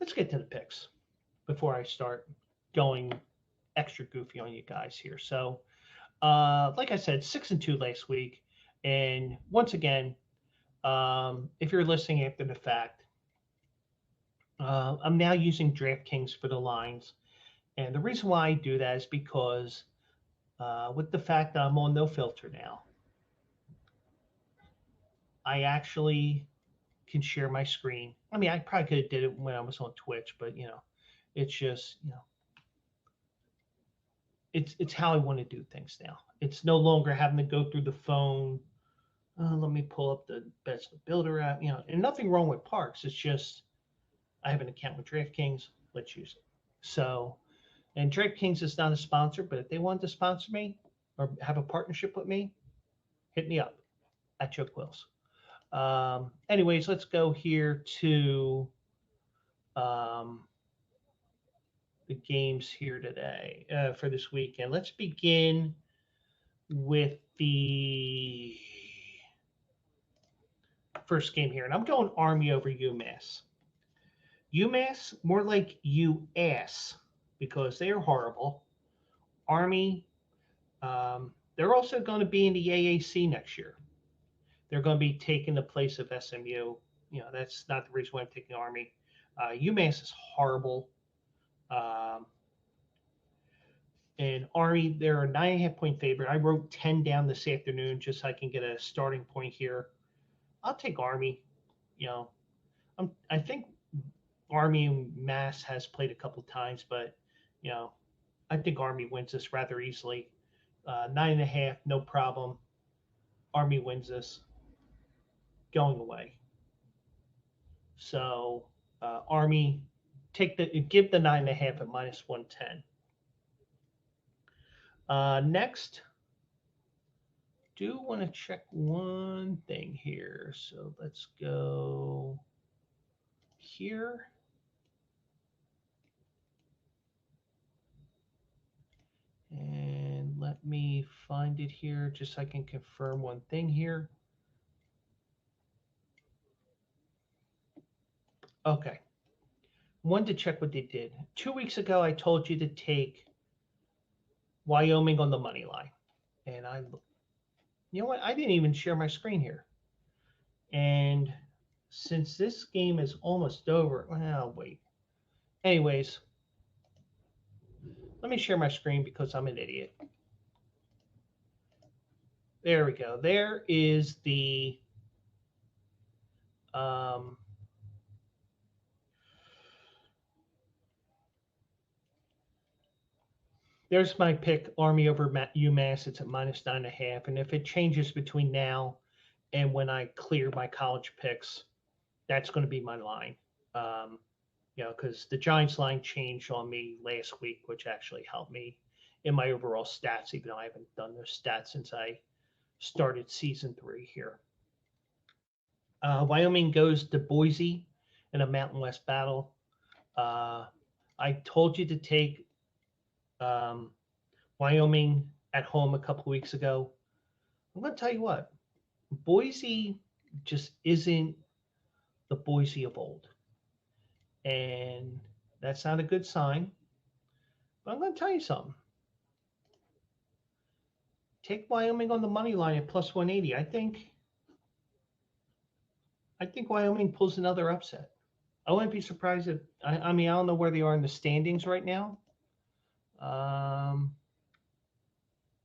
let's get to the picks before I start going extra goofy on you guys here. So, like I said, 6-2 last week, and once again, if you're listening after the fact, I'm now using DraftKings for the lines, and the reason why I do that is because with the fact that I'm on no filter now, I actually can share my screen. I mean, I probably could have did it when I was on Twitch, but it's just it's how I want to do things now. It's no longer having to go through the phone. Let me pull up the Best Builder app. And nothing wrong with Parks. It's just I have an account with DraftKings. Let's use it. So, and DraftKings is not a sponsor, but if they want to sponsor me or have a partnership with me, hit me up at Chuck Wills. Anyways, let's go here to the games here today for this weekend. Let's begin with the first game here, and I'm going Army over UMass. UMass, more like UAss, because they are horrible. Army, they're also going to be in the AAC next year. They're going to be taking the place of SMU. That's not the reason why I'm taking Army. UMass is horrible. And Army, they're a 9.5-point favorite. I wrote 10 down this afternoon just so I can get a starting point here. I'll take Army. I think Army Mass has played a couple of times, but I think Army wins this rather easily. 9.5, no problem. Army wins this. Going away. So Army, give the 9.5 at -110. Next, do want to check one thing here. So let's go here. And let me find it here just so I can confirm one thing here. Okay. Wanted to check what they did. 2 weeks ago, I told you to take Wyoming on the money line. And you know what? I didn't even share my screen here. And since this game is almost over, well, wait. Anyways, let me share my screen because I'm an idiot. There we go. There is the there's my pick, Army over UMass. It's at -9.5. And if it changes between now and when I clear my college picks, that's going to be my line. Because the Giants line changed on me last week, which actually helped me in my overall stats, even though I haven't done those stats since I started season 3 here. Wyoming goes to Boise in a Mountain West battle. I told you to take Wyoming at home a couple weeks ago. I'm going to tell you what, Boise just isn't the Boise of old. And that's not a good sign. But I'm going to tell you something. Take Wyoming on the money line at +180. I think Wyoming pulls another upset. I wouldn't be surprised if I don't know where they are in the standings right now.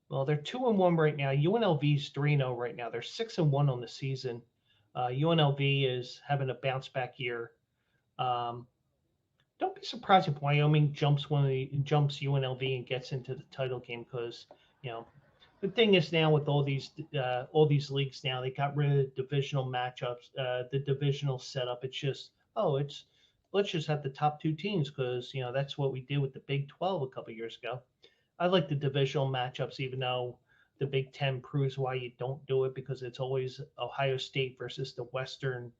Well, they're 2-1 right now. UNLV's 3-0 right now. They're 6-1 on the season. UNLV is having a bounce back year. Don't be surprised if Wyoming jumps UNLV and gets into the title game, because the thing is now with all these leagues now, they got rid of the divisional matchups, the divisional setup. It's just let's just have the top 2 teams, because that's what we did with the Big 12 a couple years ago. I like the divisional matchups, even though the Big 10 proves why you don't do it, because it's always Ohio State versus the Western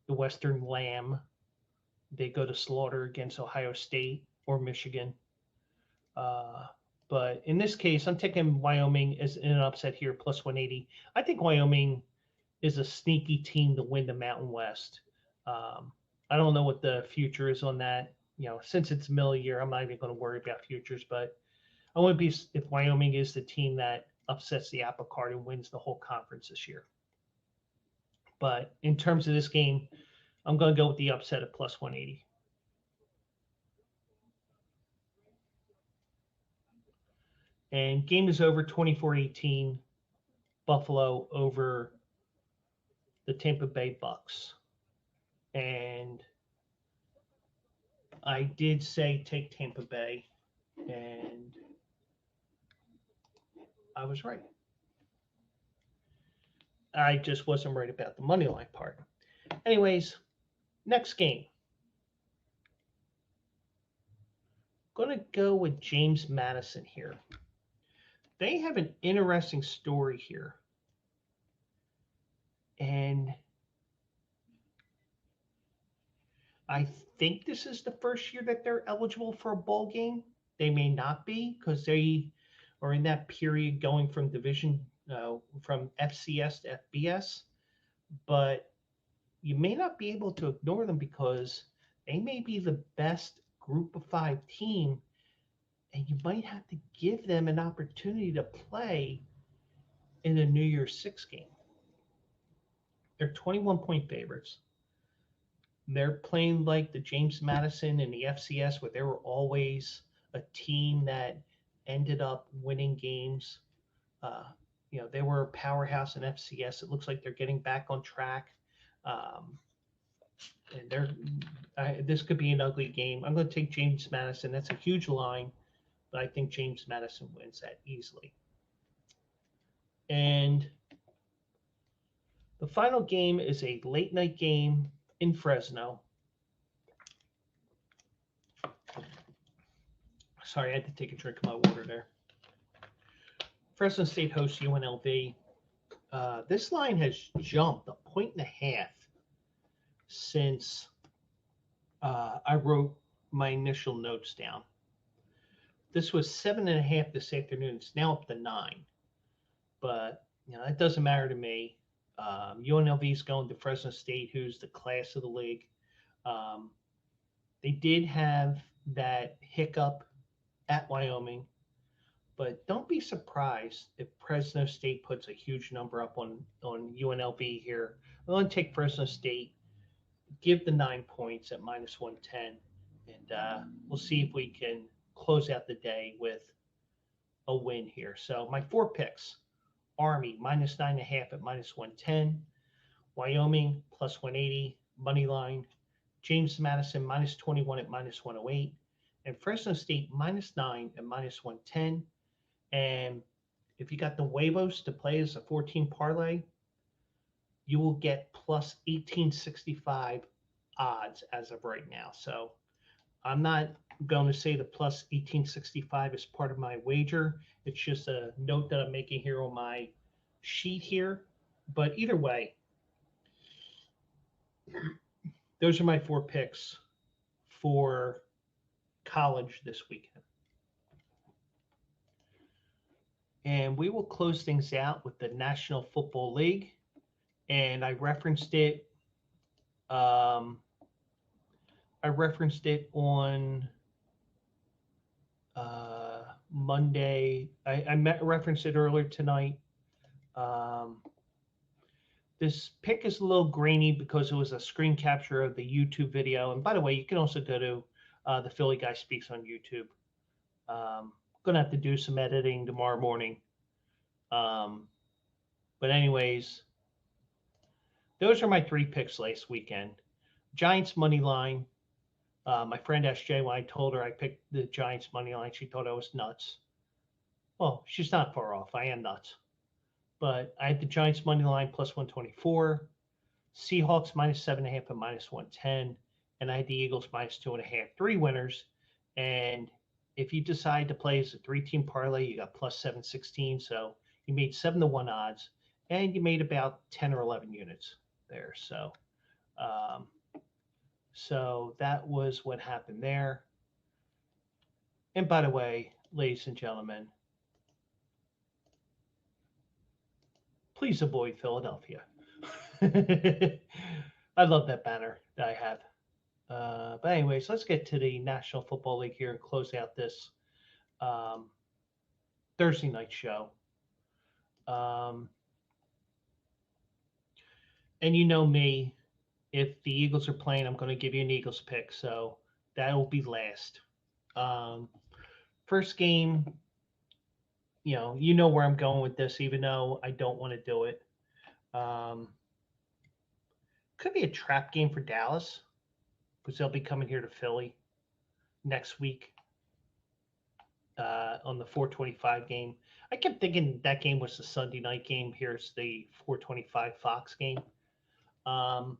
Lamb. They go to slaughter against Ohio State or Michigan. But in this case, I'm taking Wyoming as in an upset here, +180. I think Wyoming is a sneaky team to win the Mountain West. I don't know what the future is on that. Since it's middle of the year, I'm not even going to worry about futures. But I wouldn't be if Wyoming is the team that upsets the apple cart and wins the whole conference this year. But in terms of this game, I'm going to go with the upset at plus 180. And game is over 24-18. Buffalo over the Tampa Bay Bucks. And I did say take Tampa Bay, and I was right. I just wasn't right about the money line part. Anyways, next game. Going to go with James Madison here. They have an interesting story here. And I think this is the first year that they're eligible for a bowl game. They may not be because they are in that period going from from FCS to FBS. But you may not be able to ignore them because they may be the best Group of 5 team, and you might have to give them an opportunity to play in a New Year's Six game. They're 21-point favorites. They're playing like the James Madison in the FCS, where they were always a team that ended up winning games. They were a powerhouse in FCS. It looks like they're getting back on track. And this could be an ugly game. I'm going to take James Madison. That's a huge line, but I think James Madison wins that easily. And the final game is a late night game in Fresno. Sorry, I had to take a drink of my water there. Fresno State hosts UNLV. This line has jumped 1.5 since I wrote my initial notes down. This was 7.5 this afternoon. It's now up to 9. But that doesn't matter to me. UNLV is going to Fresno State, who's the class of the league. They did have that hiccup at Wyoming, but don't be surprised if Fresno State puts a huge number up on UNLV here. I'm going to take Fresno State, give the 9 points at minus 110, and we'll see if we can close out the day with a win here. So my 4 picks: Army minus 9.5 at minus 110, Wyoming plus 180 money line, James Madison minus 21 at minus 108, and Fresno State minus 9 at minus 110. And if you got the huevos to play as a 14 parlay, you will get plus 1865 odds as of right now. So I'm not going to say the plus 1865 is part of my wager. It's just a note that I'm making here on my sheet here. But either way, those are my 4 picks for college this weekend. And we will close things out with the National Football League. And I referenced it. I referenced it on Monday. I referenced it earlier tonight. This pick is a little grainy because it was a screen capture of the YouTube video. And by the way, you can also go to the Philly Guy Speaks on YouTube. Going to have to do some editing tomorrow morning. But anyways, those are my 3 picks last weekend. Giants money line. My friend SJ, when I told her I picked the Giants money line, she thought I was nuts. Well, she's not far off. I am nuts. But I had the Giants money line plus 124, Seahawks minus 7.5 and minus 110, and I had the Eagles minus 2.5. 3 winners. And if you decide to play as a 3-team parlay, you got plus 716. So you made 7-1 odds, and you made about 10 or 11 units there. So that was what happened there. And by the way, ladies and gentlemen, please avoid Philadelphia. I love that banner that I have. But anyways, let's get to the National Football League here and close out this um, Thursday night show. Um, and you know me, if the Eagles are playing, I'm going to give you an Eagles pick. So that'll be last. Um, First game, you know where I'm going with this, even though I don't want to do it. Um, could be a trap game for Dallas because they'll be coming here to Philly next week on the 425 game. I kept thinking that game was the Sunday night game. Here's the 425 Fox game. Um,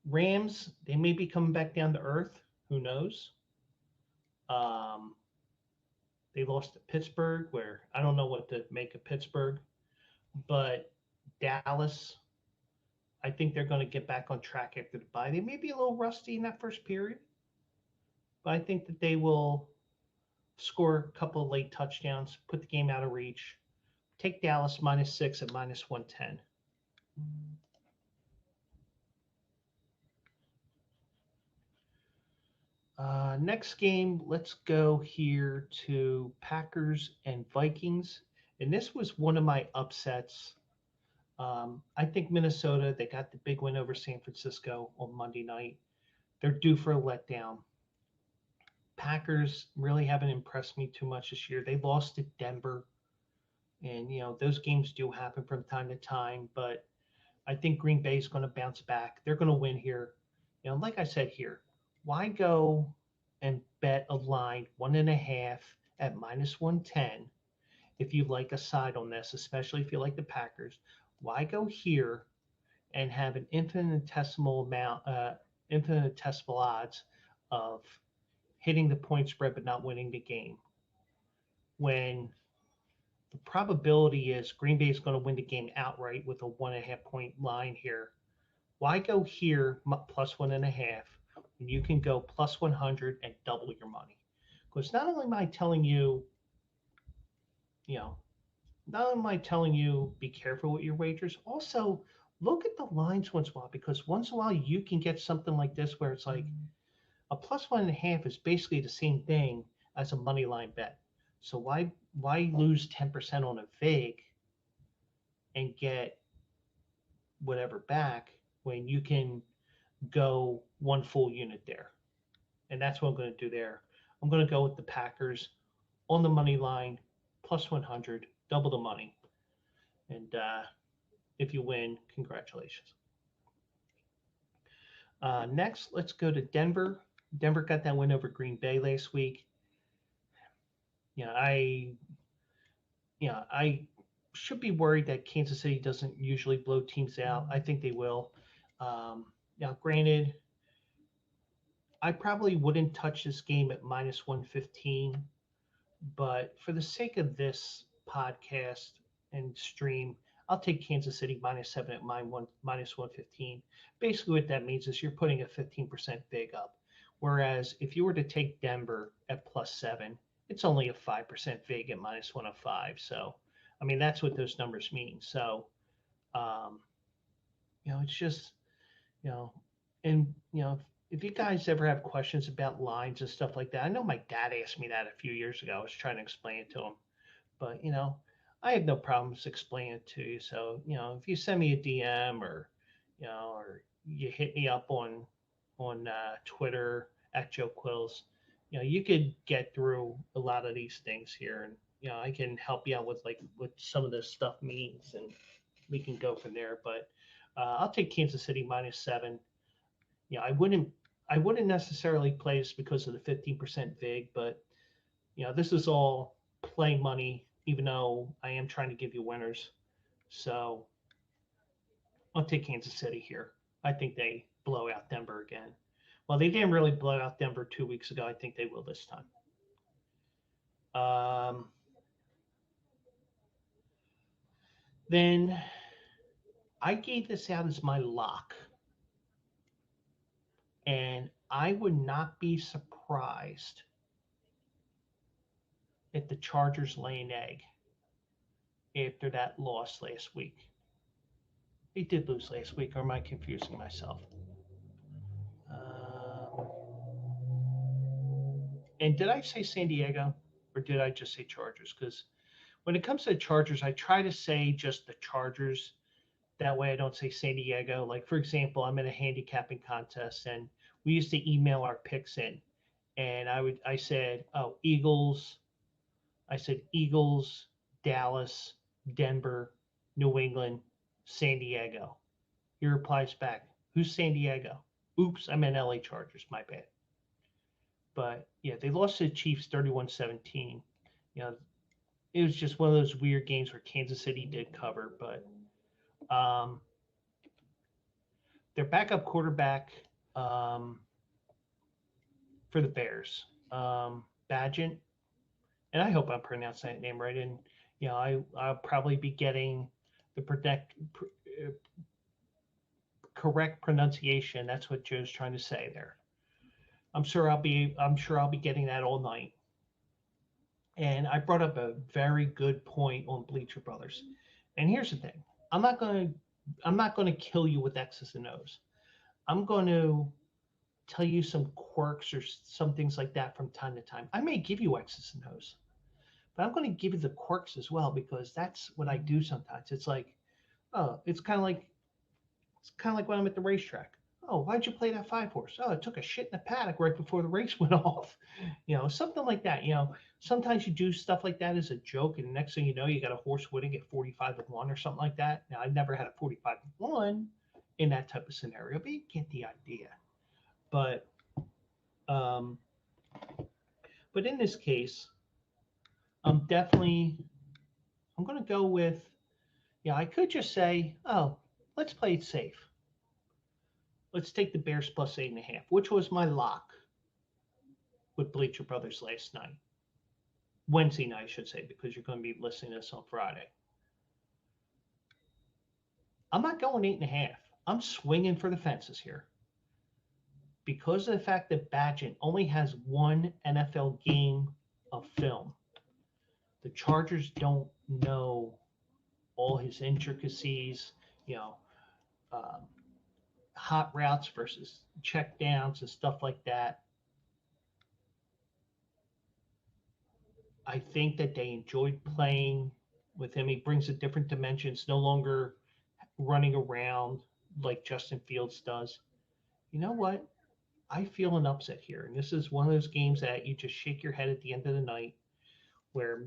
Rams, they may be coming back down to earth. Who knows? Um, they lost to Pittsburgh, where I don't know what to make of Pittsburgh, but Dallas, I think they're going to get back on track after the bye. They may be a little rusty in that first period, but I think that they will score a couple of late touchdowns, put the game out of reach. Take Dallas -6 at -110. Next game, let's go here to Packers and Vikings. And this was one of my upsets. I think Minnesota, they got the big win over San Francisco on Monday night. They're due for a letdown. Packers really haven't impressed me too much this year. They lost to Denver. And, those games do happen from time to time. But I think Green Bay is going to bounce back. They're going to win here. Like I said here, why go and bet a line 1.5 at -110 if you like a side on this, especially if you like the Packers? Why go here and have an infinitesimal odds of hitting the point spread but not winning the game when the probability is Green Bay is going to win the game outright with a 1.5 point line here? Why go here plus 1.5 when you can go plus 100 and double your money? Because not only am I telling you, you know, not only am I telling you be careful with your wagers, also look at the lines once in a while, because once in a while you can get something like this where it's like a plus 1.5 is basically the same thing as a money line bet. So why lose 10% on a vig and get whatever back when you can go one full unit there? And that's what I'm going to do there. I'm going to go with the Packers on the money line, plus 100, double the money. And if you win, congratulations. Next, let's go to Denver. Denver got that win over Green Bay last week. I should be worried that Kansas City doesn't usually blow teams out. I think they will. Now, granted, I probably wouldn't touch this game at -115, but for the sake of this podcast and stream, I'll take Kansas City -7 at -115. Basically, what that means is you're putting a 15% vig up. Whereas if you were to take Denver at +7, it's only a 5% vig at -105. So, I mean, that's what those numbers mean. So, um, it's just, and, if you guys ever have questions about lines and stuff like that, I know my dad asked me that a few years ago. I was trying to explain it to him, but I have no problems explaining it to you. So if you send me a DM or you hit me up on Twitter at Joe Quills, you could get through a lot of these things here, and I can help you out with like what some of this stuff means, and we can go from there. But I'll take Kansas City -7. I wouldn't necessarily play this because of the 15% vig, but this is all play money, even though I am trying to give you winners. So I'll take Kansas City here. I think they blow out Denver again. Well, they didn't really blow out Denver 2 weeks ago. I think they will this time. Then I gave this out as my lock. And I would not be surprised if the Chargers lay an egg after that loss last week. They did lose last week, or am I confusing myself? And did I say San Diego or did I just say Chargers? Because when it comes to the Chargers, I try to say just the Chargers. That way I don't say San Diego. Like, for example, I'm in a handicapping contest and we used to email our picks in. And I said, oh, Eagles. I said Eagles, Dallas, Denver, New England, San Diego. He replies back, who's San Diego? Oops, I meant LA Chargers. My bad. But yeah, they lost to the Chiefs 31-17. You know, it was just one of those weird games where Kansas City did cover, but um, their backup quarterback um, for the Bears, Badgett, and I hope I'm pronouncing that name right. And I'll probably be getting the correct pronunciation. That's what Joe's trying to say there. I'm sure I'll be getting that all night. And I brought up a very good point on Bleacher Brothers. And here's the thing: I'm not gonna I'm not gonna kill you with X's and O's. I'm going to tell you some quirks or some things like that from time to time. I may give you X's and O's, but I'm going to give you the quirks as well because that's what I do sometimes. It's like, oh, it's kind of like when I'm at the racetrack. Oh, why'd you play that 5 horse? Oh, I took a shit in the paddock right before the race went off. Something like that. Sometimes you do stuff like that as a joke, and the next thing you know, you got a horse winning at 45-1 or something like that. Now, I've never had a 45-1 in that type of scenario, but you get the idea. But um, but in this case, I'm going to go with, I could just say, oh, let's play it safe. Let's take the Bears plus 8.5, which was my lock with Bleacher Brothers last night. Wednesday night, I should say, because you're going to be listening to this on Friday. I'm not going 8.5. I'm swinging for the fences here. Because of the fact that Badgett only has one NFL game of film, the Chargers don't know all his intricacies, um, hot routes versus check downs and stuff like that. I think that they enjoyed playing with him. He brings a different dimension. It's no longer running around like Justin Fields does. You know what? I feel an upset here. And this is one of those games that you just shake your head at the end of the night where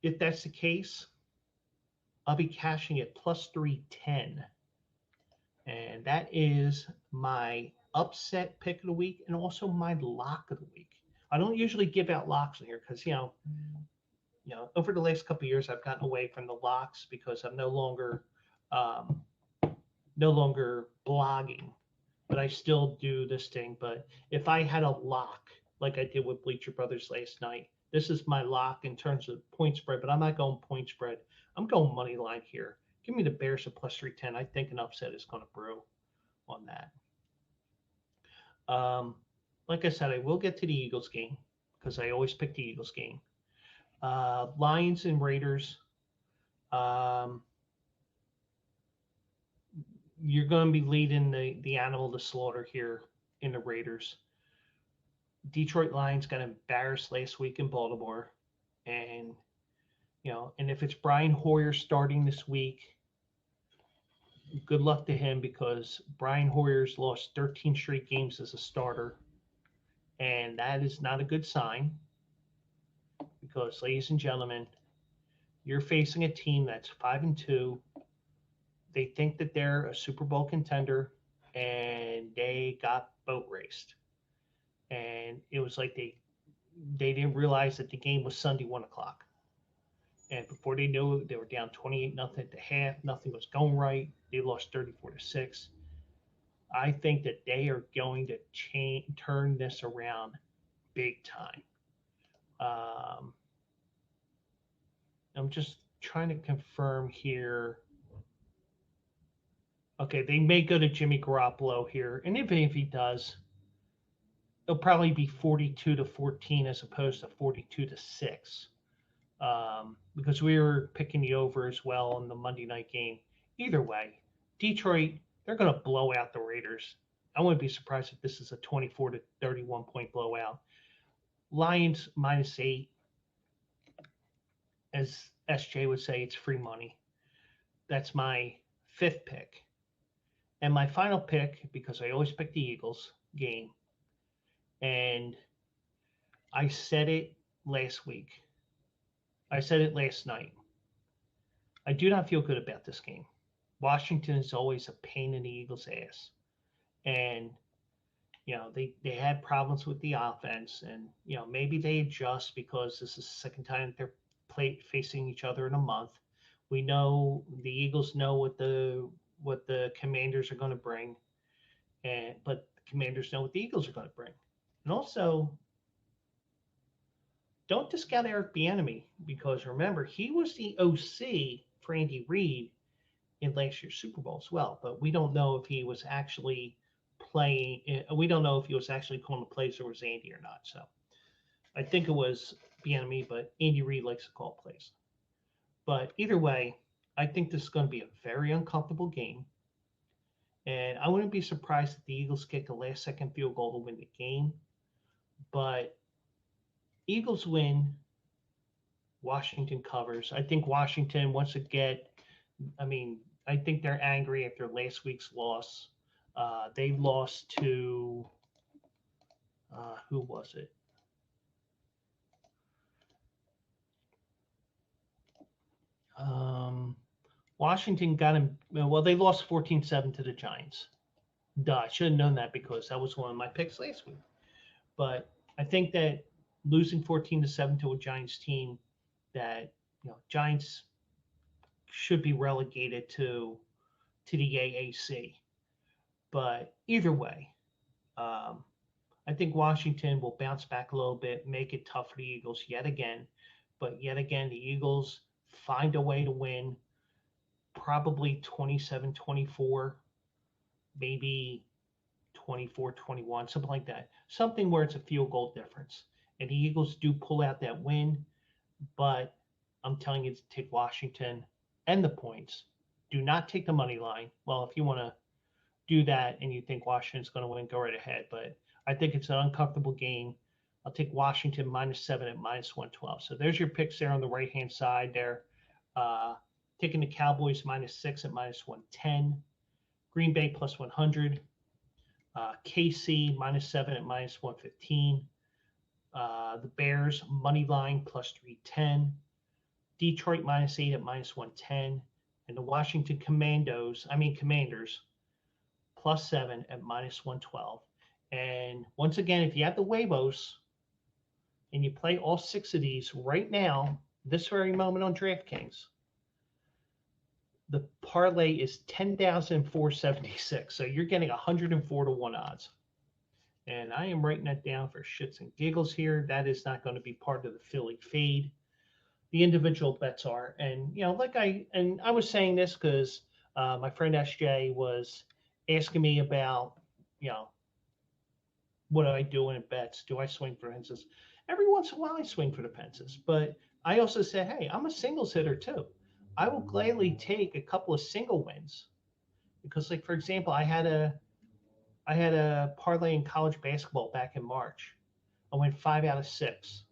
if that's the case, I'll be cashing it plus 310. And that is my upset pick of the week and also my lock of the week. I don't usually give out locks in here because, over the last couple of years, I've gotten away from the locks because I'm um, no longer blogging, but I still do this thing. But if I had a lock like I did with Bleacher Brothers last night, this is my lock in terms of point spread, but I'm not going point spread. I'm going money line here. Give me the Bears at plus 310. I think an upset is going to brew on that. Like I said, I will get to the Eagles game because I always pick the Eagles game. Lions and Raiders. You're going to be leading the animal to slaughter here in the Raiders. Detroit Lions got embarrassed last week in Baltimore, and if it's Brian Hoyer starting this week, good luck to him because Brian Hoyer's lost 13 straight games as a starter, and that is not a good sign because, ladies and gentlemen, you're facing a team that's 5-2. They think that they're a Super Bowl contender, and they got boat raced. And it was like they didn't realize that the game was Sunday 1 o'clock. And before they knew it, they were down 28-0 at the half. Nothing was going right. They lost 34-6. I think that they are going to turn this around big time. I'm just trying to confirm here. Okay, they may go to Jimmy Garoppolo here, and if he does, it'll probably be 42-14 as opposed to 42-6. Because we were picking the over as well on the Monday night game. Either way, Detroit, they're going to blow out the Raiders. I wouldn't be surprised if this is a 24 to 31 point blowout. Lions -8, as SJ would say, it's free money. That's my fifth pick. And my final pick, because I always pick the Eagles game, and I said it last week. I said it last night. I do not feel good about this game. Washington is always a pain in the Eagles' ass. And, they had problems with the offense. And, maybe they adjust because this is the second time they're facing each other in a month. We know the Eagles know what the Commanders are going to bring. But the Commanders know what the Eagles are going to bring. And also, don't discount Eric Bieniemy, because remember, he was the OC for Andy Reid in last year's Super Bowl as well. But we don't know if he was actually playing. We don't know if he was actually calling the plays or was Andy or not. So I think it was Bieniemy, but Andy Reid likes to call plays. But either way, I think this is going to be a very uncomfortable game. And I wouldn't be surprised if the Eagles kick a last-second field goal to win the game. But Eagles win. Washington covers. I think Washington wants to I think they're angry after last week's loss. They lost to, who was it? Washington got him. Well, they lost 14-7 to the Giants. Duh, I should have known that because that was one of my picks last week. But I think that losing 14-7 to a Giants team that, Giants should be relegated to the AAC. But either way, I think Washington will bounce back a little bit, make it tough for the Eagles yet again. But yet again, the Eagles find a way to win, probably 27-24, maybe 24-21, something like that. Something where it's a field goal difference. And the Eagles do pull out that win, but I'm telling you to take Washington and the points. Do not take the money line. Well, if you want to do that and you think Washington's going to win, go right ahead. But I think it's an uncomfortable game. I'll take Washington -7 at -112. So there's your picks there on the right-hand side there. Taking the Cowboys -6 at -110. Green Bay +100. KC -7 at -115. The Bears money line +310. Detroit -8 at -110. And the Washington Commanders +7 at -112. And once again, if you have the Waivos and you play all 6 of these right now, this very moment on DraftKings, the parlay is 10,476. So you're getting 104 to 1 odds. And I am writing that down for shits and giggles here. That is not going to be part of the Philly Phade. The individual bets are. And, I was saying this because my friend SJ was asking me about, what do I do in bets? Do I swing for fences? Every once in a while I swing for the fences. But I also said, hey, I'm a singles hitter too. I will gladly take a couple of single wins because, like, for example, I had a parlay in college basketball back in March. I went 5 out of 6,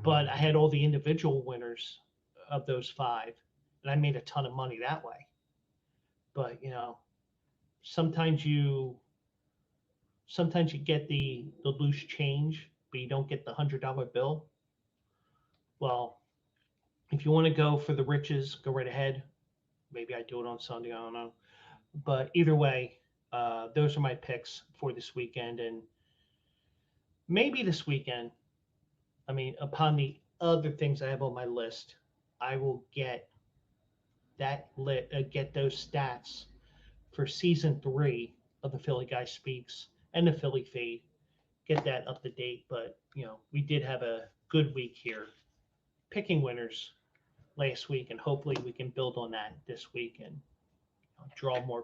but I had all the individual winners of those 5, and I made a ton of money that way. But sometimes you get the loose change, but you don't get the $100 bill. Well, if you want to go for the riches, go right ahead. Maybe I do it on Sunday. I don't know. But either way, those are my picks for this weekend. And maybe this weekend, upon the other things I have on my list, I will get those stats for season 3 of the Philly Guy Speaks and the Philly Phade. Get that up to date. But, we did have a good week here picking winners last week, and hopefully we can build on that this week and draw more